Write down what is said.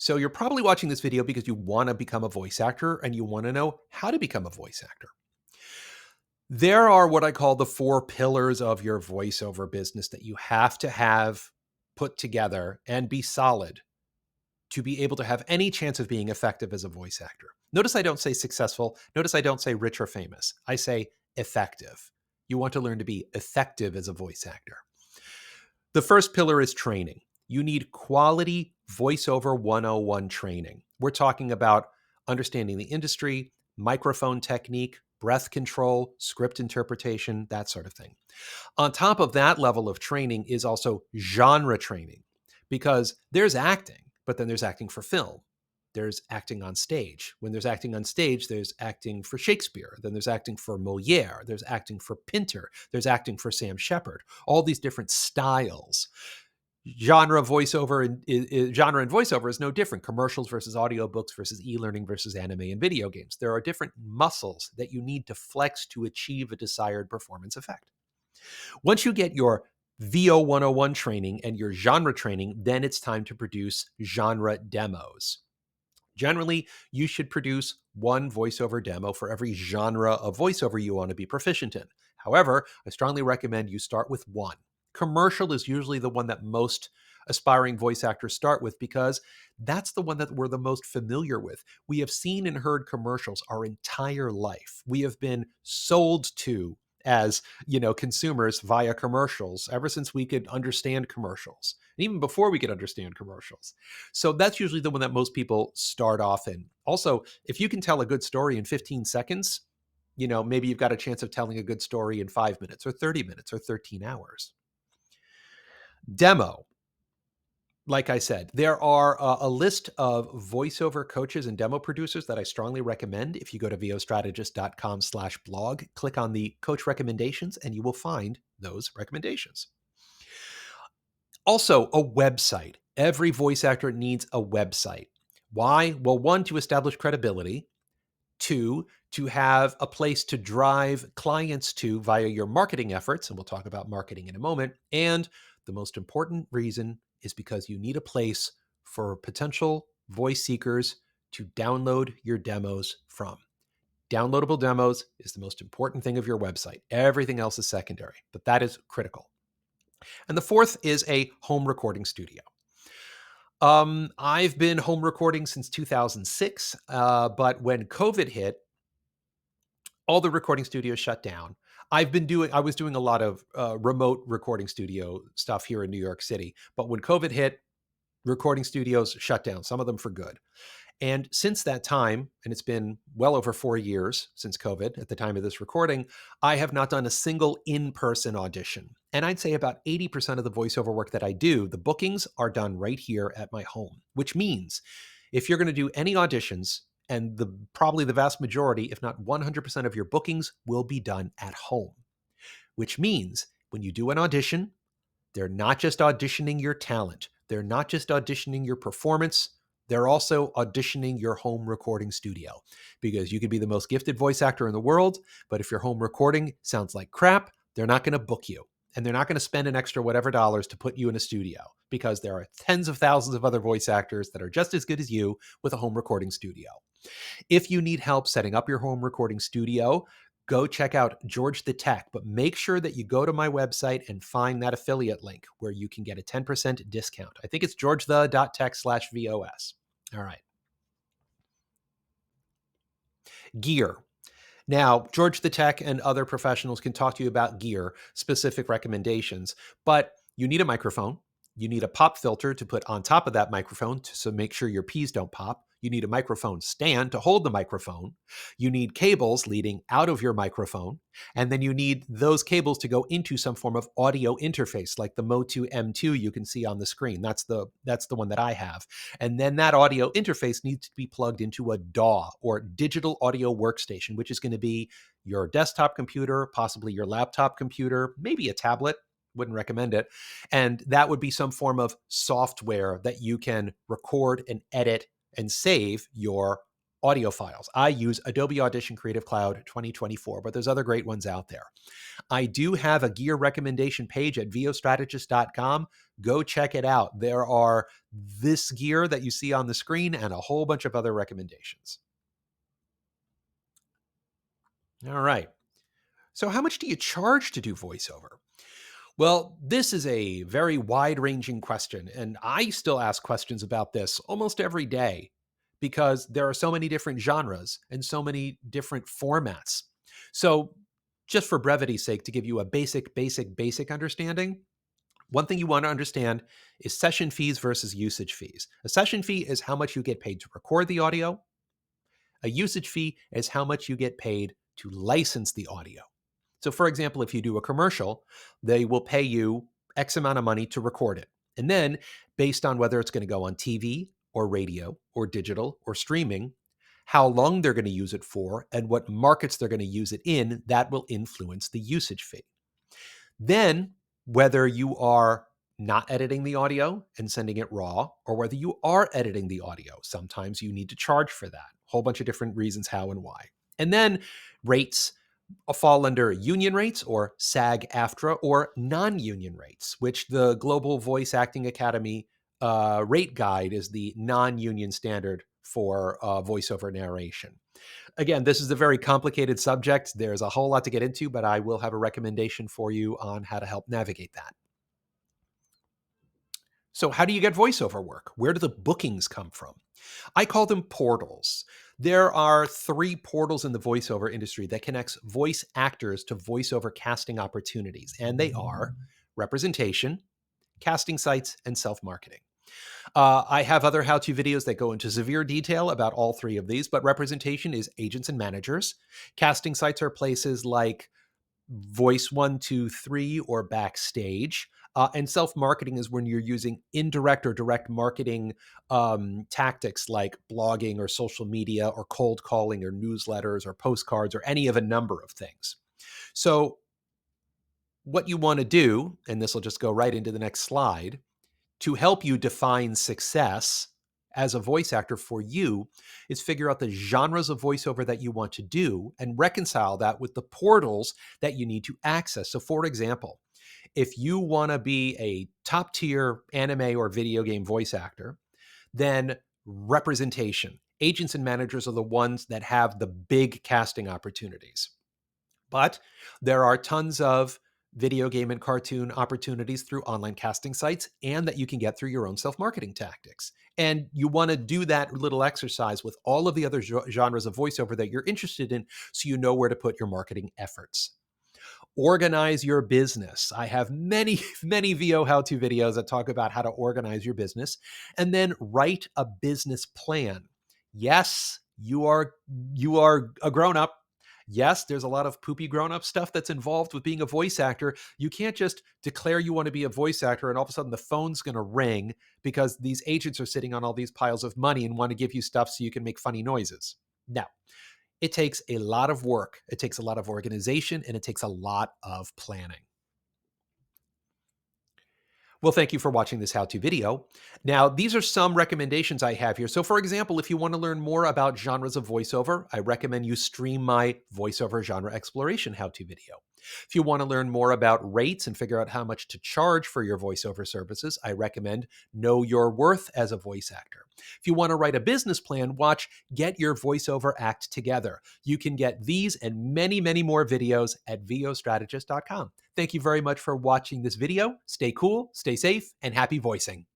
So you're probably watching this video because you want to become a voice actor and you want to know how to become a voice actor. There are what I call the four pillars of your voiceover business that you have to have put together and be solid to be able to have any chance of being effective as a voice actor. Notice I don't say successful. Notice I don't say rich or famous. I say effective. You want to learn to be effective as a voice actor. The first pillar is training. You need quality voiceover 101 training. We're talking about understanding the industry, microphone technique, breath control, script interpretation, that sort of thing. On top of that level of training is also genre training, because there's acting, but then there's acting for film. There's acting on stage. When there's acting on stage, there's acting for Shakespeare. Then there's acting for Moliere. There's acting for Pinter. There's acting for Sam Shepard. All these different styles. Genre and voiceover is no different. Commercials versus audiobooks versus e-learning versus anime and video games. There are different muscles that you need to flex to achieve a desired performance effect. Once you get your VO 101 training and your genre training, then it's time to produce genre demos. Generally, you should produce one voiceover demo for every genre of voiceover you want to be proficient in. However, I strongly recommend you start with one. Commercial is usually the one that most aspiring voice actors start with because that's the one that we're the most familiar with. We have seen and heard commercials our entire life. We have been sold to as, consumers via commercials ever since we could understand commercials, and even before we could understand commercials. So that's usually the one that most people start off in. Also, if you can tell a good story in 15 seconds, maybe you've got a chance of telling a good story in 5 minutes or 30 minutes or 13 hours. Demo. Like I said, there are a list of voiceover coaches and demo producers that I strongly recommend. If you go to vostrategist.com/blog, click on the coach recommendations, and you will find those recommendations. Also, a website. Every voice actor needs a website. Why? Well, one, to establish credibility. Two, to have a place to drive clients to via your marketing efforts, and we'll talk about marketing in a moment. And the most important reason is because you need a place for potential voice seekers to download your demos from. Downloadable demos is the most important thing of your website. Everything else is secondary, but that is critical. And the fourth is a home recording studio. I've been home recording since 2006, but when COVID hit, all the recording studios shut down. I was doing a lot of remote recording studio stuff here in New York City, but when COVID hit, recording studios shut down, some of them for good. And since that time, and it's been well over 4 years since COVID at the time of this recording, I have not done a single in-person audition. And I'd say about 80% of the voiceover work that I do, the bookings are done right here at my home, which means if you're going to do any auditions, and probably the vast majority, if not 100% of your bookings will be done at home, which means when you do an audition, they're not just auditioning your talent. They're not just auditioning your performance. They're also auditioning your home recording studio, because you could be the most gifted voice actor in the world, but if your home recording sounds like crap, they're not going to book you. And they're not going to spend an extra whatever dollars to put you in a studio, because there are tens of thousands of other voice actors that are just as good as you with a home recording studio. If you need help setting up your home recording studio, go check out George the Tech, but make sure that you go to my website and find that affiliate link where you can get a 10% discount. I think it's georgethe.tech/VOS. All right. Gear. Now, George the Tech and other professionals can talk to you about gear, specific recommendations, but you need a microphone. You need a pop filter to put on top of that microphone to make sure your P's don't pop. You need a microphone stand to hold the microphone. You need cables leading out of your microphone. And then you need those cables to go into some form of audio interface, like the Motu M2 you can see on the screen. That's the one that I have. And then that audio interface needs to be plugged into a DAW, or digital audio workstation, which is going to be your desktop computer, possibly your laptop computer, maybe a tablet. Wouldn't recommend it. And that would be some form of software that you can record and edit and save your audio files. I use Adobe Audition Creative Cloud 2024, but there's other great ones out there. I do have a gear recommendation page at vostrategist.com. Go check it out. There are this gear that you see on the screen and a whole bunch of other recommendations. All right. So, how much do you charge to do voiceover? Well, this is a very wide ranging question, and I still ask questions about this almost every day because there are so many different genres and so many different formats. So, just for brevity's sake, to give you a basic understanding, one thing you want to understand is session fees versus usage fees. A session fee is how much you get paid to record the audio, a usage fee is how much you get paid to license the audio. So, for example, if you do a commercial, they will pay you X amount of money to record it. And then, based on whether it's going to go on TV or radio or digital or streaming, how long they're going to use it for, and what markets they're going to use it in, that will influence the usage fee. Then, whether you are not editing the audio and sending it raw, or whether you are editing the audio, sometimes you need to charge for that. A whole bunch of different reasons how and why. And then rates fall under union rates or SAG-AFTRA or non-union rates, which the Global Voice Acting Academy rate guide is the non-union standard for voiceover narration. Again, this is a very complicated subject. There's a whole lot to get into, but I will have a recommendation for you on how to help navigate that. So, how do you get voiceover work? Where do the bookings come from? I call them portals. There are 3 portals in the voiceover industry that connects voice actors to voiceover casting opportunities, and they are representation, casting sites, and self-marketing. I have other how-to videos that go into severe detail about all 3 of these, but representation is agents and managers. Casting sites are places like Voice 123 or Backstage. And self-marketing is when you're using indirect or direct marketing tactics like blogging or social media or cold calling or newsletters or postcards or any of a number of things. So what you want to do, and this will just go right into the next slide, to help you define success as a voice actor for you is figure out the genres of voiceover that you want to do and reconcile that with the portals that you need to access. So, for example, if you want to be a top tier anime or video game voice actor, then representation, agents and managers are the ones that have the big casting opportunities. But there are tons of video game and cartoon opportunities through online casting sites and that you can get through your own self-marketing tactics. And you want to do that little exercise with all of the other genres of voiceover that you're interested in so you know where to put your marketing efforts. Organize your business. I have many, many VO how-to videos that talk about how to organize your business, and then write a business plan. Yes, you are a grown-up. Yes, there's a lot of poopy grown-up stuff that's involved with being a voice actor. You can't just declare you want to be a voice actor and all of a sudden the phone's going to ring because these agents are sitting on all these piles of money and want to give you stuff so you can make funny noises. No. It takes a lot of work. It takes a lot of organization, and it takes a lot of planning. Well, thank you for watching this how-to video. Now, these are some recommendations I have here. So for example, if you want to learn more about genres of voiceover, I recommend you stream my voiceover genre exploration how-to video. If you want to learn more about rates and figure out how much to charge for your voiceover services, I recommend Know Your Worth as a voice actor. If you want to write a business plan, watch Get Your Voiceover Act Together. You can get these and many, many more videos at vostrategist.com. Thank you very much for watching this video. Stay cool, stay safe, and happy voicing.